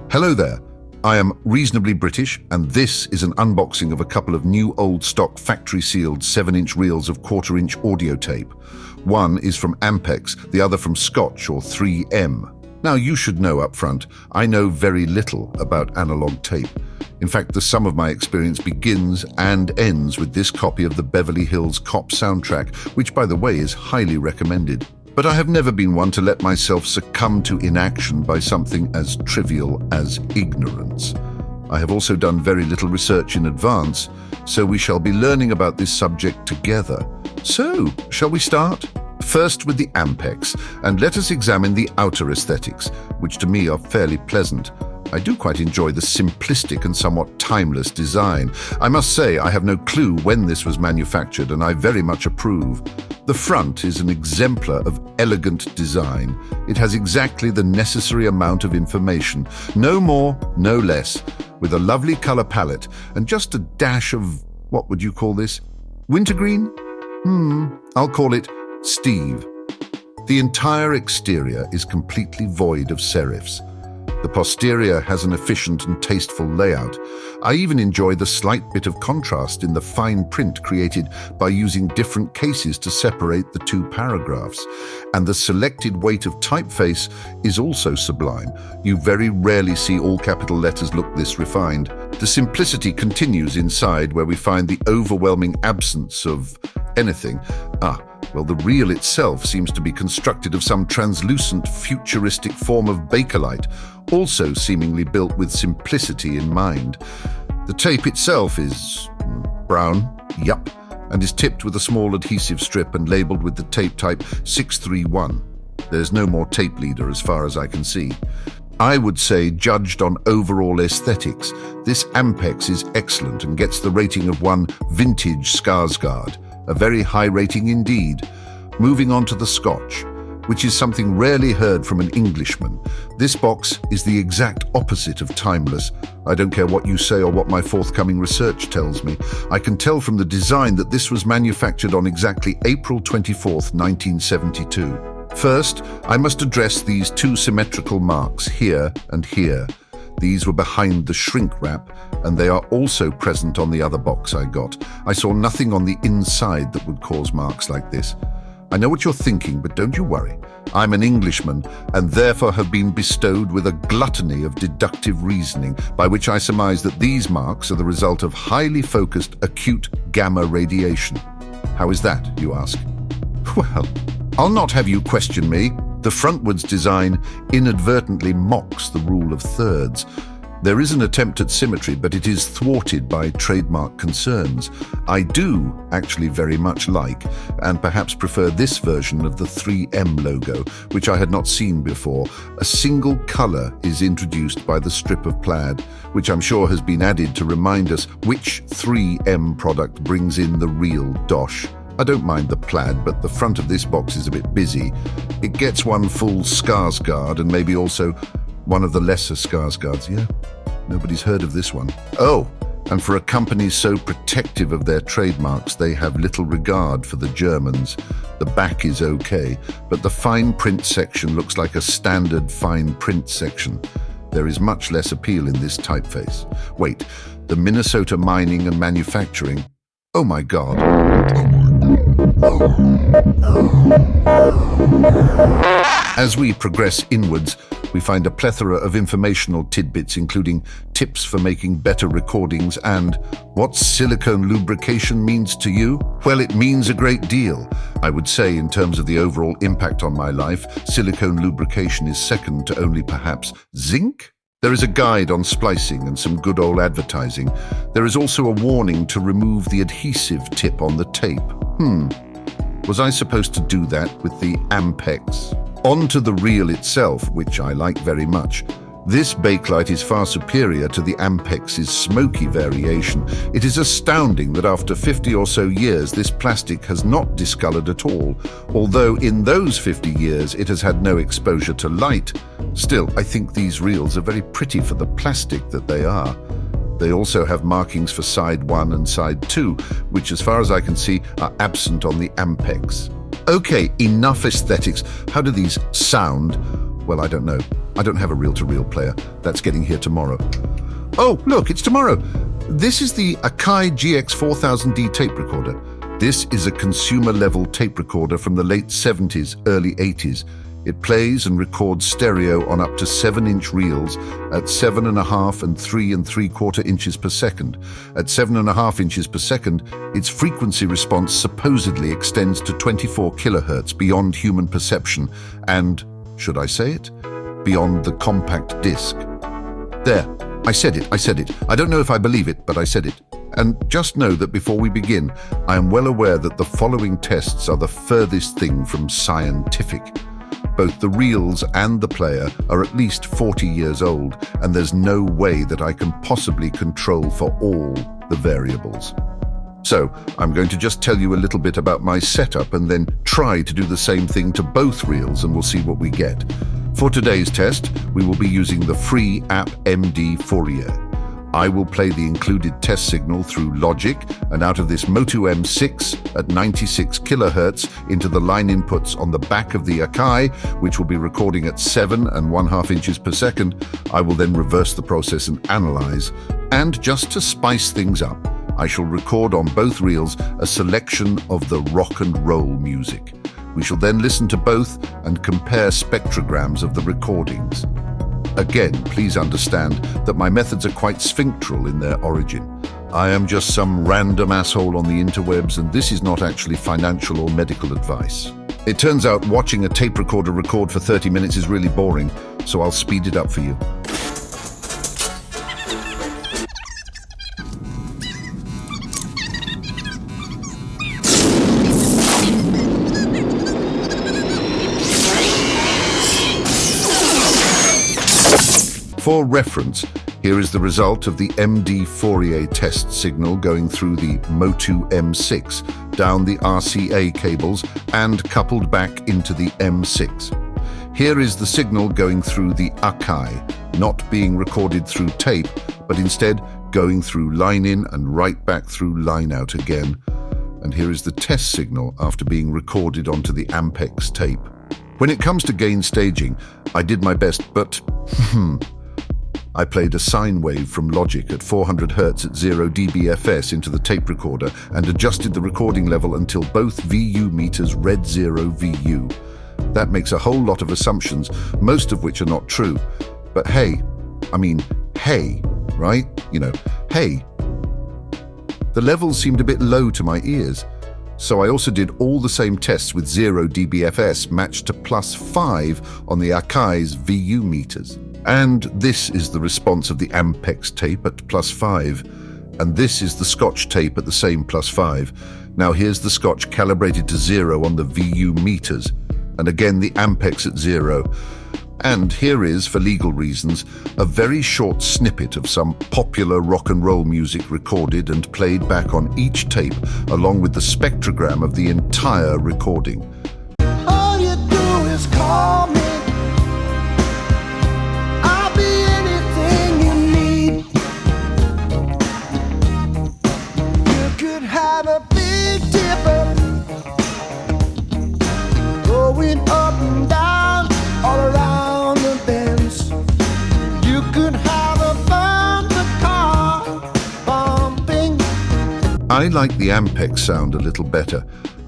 Hello there. I am reasonably British, and this is an unboxing of a couple of new old stock factory-sealed 7-inch reels of 1/4-inch audio tape. One is from Ampex, the other from Scotch or 3M. Now, you should know up front, I know very little about analog tape. In fact, the sum of my experience begins and ends with this copy of the Beverly Hills Cop soundtrack, which, by the way, is highly recommended. But I have never been one to let myself succumb to inaction by something as trivial as ignorance. I have also done very little research in advance, so we shall be learning about this subject together. So, shall we start? First with the Ampex, and let us examine the outer aesthetics, which to me are fairly pleasant. I do quite enjoy the simplistic and somewhat timeless design. I must say I have no clue when this was manufactured, and I very much approve. The front is an exemplar of elegant design. It has exactly the necessary amount of information, no more, no less, with a lovely color palette and just a dash of, what would you call this? Wintergreen? I'll call it Steve. The entire exterior is completely void of serifs. The posterior has an efficient and tasteful layout. I even enjoy the slight bit of contrast in the fine print created by using different cases to separate the two paragraphs. And the selected weight of typeface is also sublime. You very rarely see all capital letters look this refined. The simplicity continues inside, where we find the overwhelming absence of anything. Well, the reel itself seems to be constructed of some translucent, futuristic form of bakelite, also seemingly built with simplicity in mind. The tape itself is brown, yup, and is tipped with a small adhesive strip and labeled with the tape type 631. There's no more tape leader as far as I can see. I would say, judged on overall aesthetics, this Ampex is excellent and gets the rating of one vintage Skarsgård. A very high rating indeed. Moving on to the Scotch, which is something rarely heard from an Englishman. This box is the exact opposite of timeless. I don't care what you say or what my forthcoming research tells me. I can tell from the design that this was manufactured on exactly April 24th, 1972. First, I must address these two symmetrical marks here and here. These were behind the shrink wrap, and they are also present on the other box I got. I saw nothing on the inside that would cause marks like this. I know what you're thinking, but don't you worry. I'm an Englishman, and therefore have been bestowed with a gluttony of deductive reasoning, by which I surmise that these marks are the result of highly focused acute gamma radiation. How is that, you ask? Well, I'll not have you question me. The frontwards design inadvertently mocks the rule of thirds. There is an attempt at symmetry, but it is thwarted by trademark concerns. I do actually very much like, and perhaps prefer, this version of the 3M logo, which I had not seen before. A single color is introduced by the strip of plaid, which I'm sure has been added to remind us which 3M product brings in the real dosh. I don't mind the plaid, but the front of this box is a bit busy. It gets one full Skarsgård and maybe also one of the lesser Skarsgårds. Yeah, nobody's heard of this one. Oh, and for a company so protective of their trademarks, they have little regard for the Germans. The back is okay, but the fine print section looks like a standard fine print section. There is much less appeal in this typeface. Wait, the Minnesota Mining and Manufacturing. Oh my God. As we progress inwards, we find a plethora of informational tidbits, including tips for making better recordings and what silicone lubrication means to you. Well, it means a great deal. I would say, in terms of the overall impact on my life, silicone lubrication is second to only perhaps zinc. There is a guide on splicing and some good old advertising. There is also a warning to remove the adhesive tip on the tape. Was I supposed to do that with the Ampex? On to the reel itself, which I like very much. This bakelite is far superior to the Ampex's smoky variation. It is astounding that after 50 or so years, this plastic has not discolored at all, although in those 50 years it has had no exposure to light. Still, I think these reels are very pretty for the plastic that they are. They also have markings for side 1 and side 2, which as far as I can see are absent on the Ampex. Okay, enough aesthetics. How do these sound? Well, I don't know. I don't have a reel-to-reel player. That's getting here tomorrow. Oh, look, it's tomorrow. This is the Akai GX-4000D tape recorder. This is a consumer-level tape recorder from the late 70s, early 80s. It plays and records stereo on up to 7-inch reels at 7.5 and 3 3/4 inches per second. At 7.5 inches per second, its frequency response supposedly extends to 24 kilohertz beyond human perception and, should I say it, beyond the compact disc. There, I said it. I don't know if I believe it, but I said it. And just know that before we begin, I am well aware that the following tests are the furthest thing from scientific. Both the reels and the player are at least 40 years old, and there's no way that I can possibly control for all the variables. So, I'm going to just tell you a little bit about my setup and then try to do the same thing to both reels, and we'll see what we get. For today's test, we will be using the free app MD Fourier. I will play the included test signal through Logic and out of this Moto M6 at 96 kilohertz into the line inputs on the back of the Akai, which will be recording at 7.5 inches per second. I will then reverse the process and analyze. And just to spice things up, I shall record on both reels a selection of the rock and roll music. We shall then listen to both and compare spectrograms of the recordings. Again, please understand that my methods are quite sphincteral in their origin. I am just some random asshole on the interwebs, and this is not actually financial or medical advice. It turns out watching a tape recorder record for 30 minutes is really boring, so I'll speed it up for you. For reference, here is the result of the MD Fourier test signal going through the Moto M6, down the RCA cables and coupled back into the M6. Here is the signal going through the Akai, not being recorded through tape, but instead going through line in and right back through line out again. And here is the test signal after being recorded onto the Ampex tape. When it comes to gain staging, I did my best, but I played a sine wave from Logic at 400 Hz at 0 dBFS into the tape recorder and adjusted the recording level until both VU meters read 0 VU. That makes a whole lot of assumptions, most of which are not true. But hey, right? You know, hey. The levels seemed a bit low to my ears, so I also did all the same tests with 0 dBFS matched to +5 on the Akai's VU meters. And this is the response of the Ampex tape at +5. And this is the Scotch tape at the same +5. Now here's the Scotch calibrated to 0 on the VU meters. And again the Ampex at 0. And here is, for legal reasons, a very short snippet of some popular rock and roll music recorded and played back on each tape, along with the spectrogram of the entire recording. All you do is call me. I'll be anything you need. You could have a big dipper going up and down all around the bends. You could have a bumper car bumping. I like the Ampex sound a little better.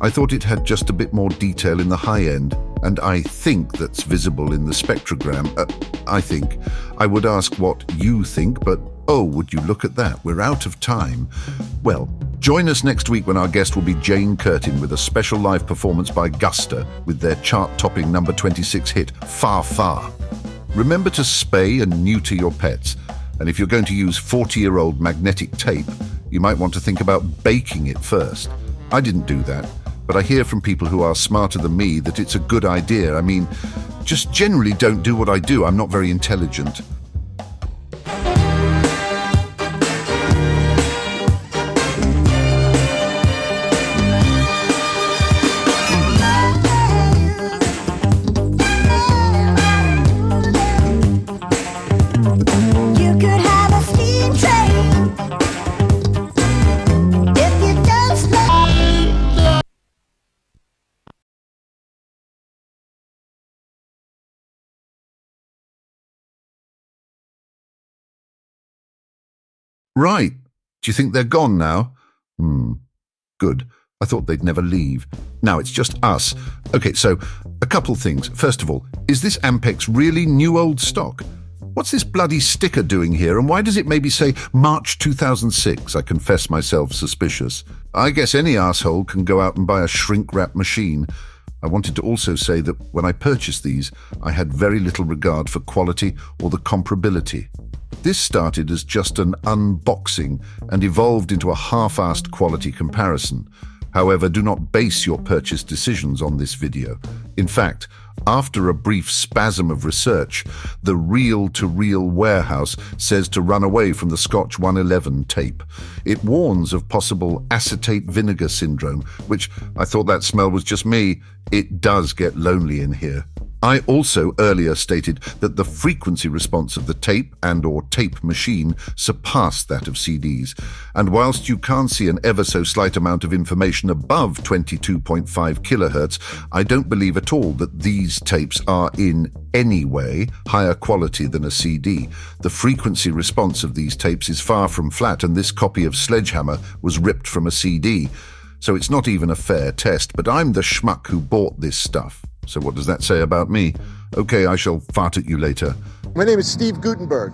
I thought it had just a bit more detail in the high end, and I think that's visible in the spectrogram. I would ask what you think, but oh, would you look at that, we're out of time. Well, join us next week when our guest will be Jane Curtin with a special live performance by Gusta with their chart-topping number 26 hit, Far Far. Remember to spay and neuter your pets, and if you're going to use 40-year-old magnetic tape, you might want to think about baking it first. I didn't do that, but I hear from people who are smarter than me that it's a good idea. I mean, just generally don't do what I do. I'm not very intelligent. Right. Do you think they're gone now? Good. I thought they'd never leave. Now it's just us. Okay, so a couple things. First of all, is this Ampex really new old stock? What's this bloody sticker doing here, and why does it maybe say March 2006? I confess myself suspicious. I guess any asshole can go out and buy a shrink-wrap machine. I wanted to also say that when I purchased these, I had very little regard for quality or the comparability. This started as just an unboxing and evolved into a half-assed quality comparison. However, do not base your purchase decisions on this video. In fact, after a brief spasm of research, the reel-to-reel warehouse says to run away from the Scotch 111 tape. It warns of possible acetate vinegar syndrome, which I thought that smell was just me. It does get lonely in here. I also earlier stated that the frequency response of the tape and/or tape machine surpassed that of CDs, and whilst you can't see an ever so slight amount of information above 22.5 kilohertz, I don't believe at all that these tapes are in any way higher quality than a CD. The frequency response of these tapes is far from flat, and this copy of Sledgehammer was ripped from a CD. So it's not even a fair test, but I'm the schmuck who bought this stuff. So what does that say about me? Okay, I shall fart at you later. My name is Steve Gutenberg.